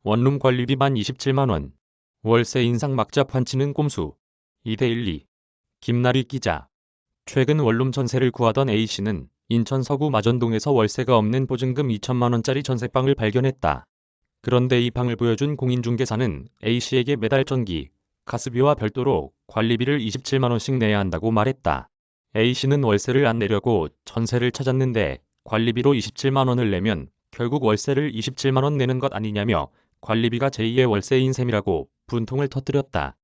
원룸 관리비 만 27만원. 월세 인상 막자 판치는 꼼수. 이데일리. 김나리 기자. 최근 원룸 전세를 구하던 A씨는 인천 서구 마전동에서 월세가 없는 보증금 2천만원짜리 전세방을 발견했다. 그런데 이 방을 보여준 공인중개사는 A씨에게 매달 전기, 가스비와 별도로 관리비를 27만원씩 내야 한다고 말했다. A씨는 월세를 안 내려고 전세를 찾았는데 관리비로 27만원을 내면 결국 월세를 27만원 내는 것 아니냐며 관리비가 제2의 월세인 셈이라고 분통을 터뜨렸다.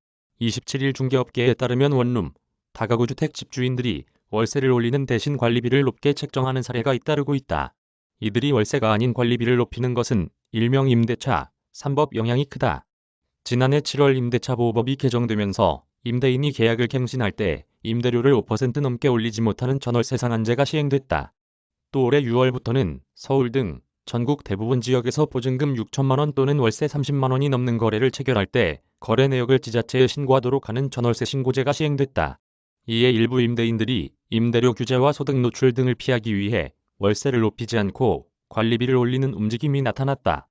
27일 중개업계에 따르면 원룸, 다가구 주택 집주인들이 월세를 올리는 대신 관리비를 높게 책정하는 사례가 잇따르고 있다. 이들이 월세가 아닌 관리비를 높이는 것은 일명 임대차 3법 영향이 크다. 지난해 7월 임대차 보호법이 개정되면서 임대인이 계약을 갱신할 때 임대료를 5% 넘게 올리지 못하는 전월세 상한제가 시행됐다. 또 올해 6월부터는 서울 등 전국 대부분 지역에서 보증금 6천만원 또는 월세 30만원이 넘는 거래를 체결할 때 거래 내역을 지자체에 신고하도록 하는 전월세 신고제가 시행됐다. 이에 일부 임대인들이 임대료 규제와 소득 노출 등을 피하기 위해 월세를 높이지 않고 관리비를 올리는 움직임이 나타났다.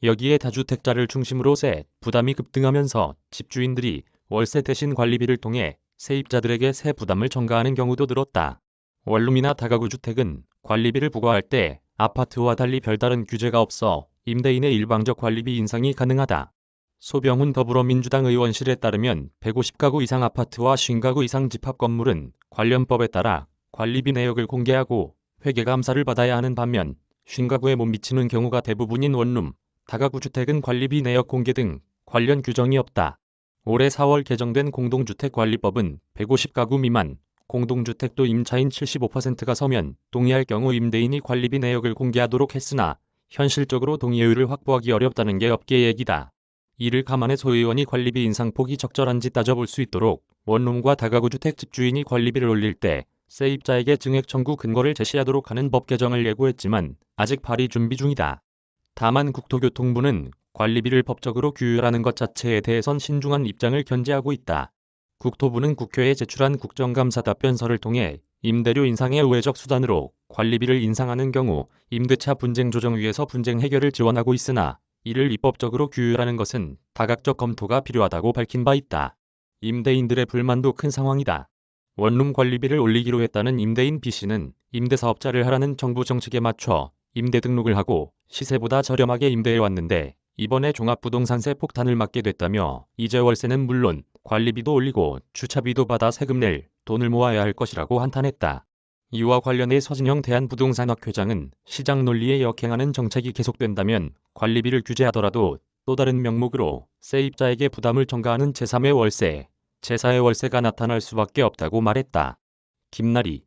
여기에 다주택자를 중심으로 세 부담이 급등하면서 집주인들이 월세 대신 관리비를 통해 세입자들에게 세 부담을 전가하는 경우도 늘었다. 원룸이나 다가구 주택은 관리비를 부과할 때 아파트와 달리 별다른 규제가 없어 임대인의 일방적 관리비 인상이 가능하다. 소병훈 더불어민주당 의원실에 따르면 150가구 이상 아파트와 50가구 이상 집합 건물은 관련법에 따라 관리비 내역을 공개하고 회계감사를 받아야 하는 반면 50가구에 못 미치는 경우가 대부분인 원룸, 다가구 주택은 관리비 내역 공개 등 관련 규정이 없다. 올해 4월 개정된 공동주택관리법은 150가구 미만, 공동주택도 임차인 75%가 서면 동의할 경우 임대인이 관리비 내역을 공개하도록 했으나 현실적으로 동의율을 확보하기 어렵다는 게 업계 얘기다. 이를 감안해 소 의원이 관리비 인상폭이 적절한지 따져볼 수 있도록 원룸과 다가구 주택 집주인이 관리비를 올릴 때 세입자에게 증액 청구 근거를 제시하도록 하는 법 개정을 예고했지만 아직 발의 준비 중이다. 다만 국토교통부는 관리비를 법적으로 규율하는 것 자체에 대해선 신중한 입장을 견지하고 있다. 국토부는 국회에 제출한 국정감사 답변서를 통해 임대료 인상의 우회적 수단으로 관리비를 인상하는 경우 임대차 분쟁조정위에서 분쟁 해결을 지원하고 있으나 이를 입법적으로 규율하는 것은 다각적 검토가 필요하다고 밝힌 바 있다. 임대인들의 불만도 큰 상황이다. 원룸 관리비를 올리기로 했다는 임대인 B씨는 임대사업자를 하라는 정부 정책에 맞춰 임대 등록을 하고 시세보다 저렴하게 임대해왔는데 이번에 종합부동산세 폭탄을 맞게 됐다며 이제 월세는 물론 관리비도 올리고 주차비도 받아 세금 낼 돈을 모아야 할 것이라고 한탄했다. 이와 관련해 서진영 대한부동산학 회장은 시장 논리에 역행하는 정책이 계속된다면 관리비를 규제하더라도 또 다른 명목으로 세입자에게 부담을 전가하는 제3의 월세, 제4의 월세가 나타날 수밖에 없다고 말했다. 김나리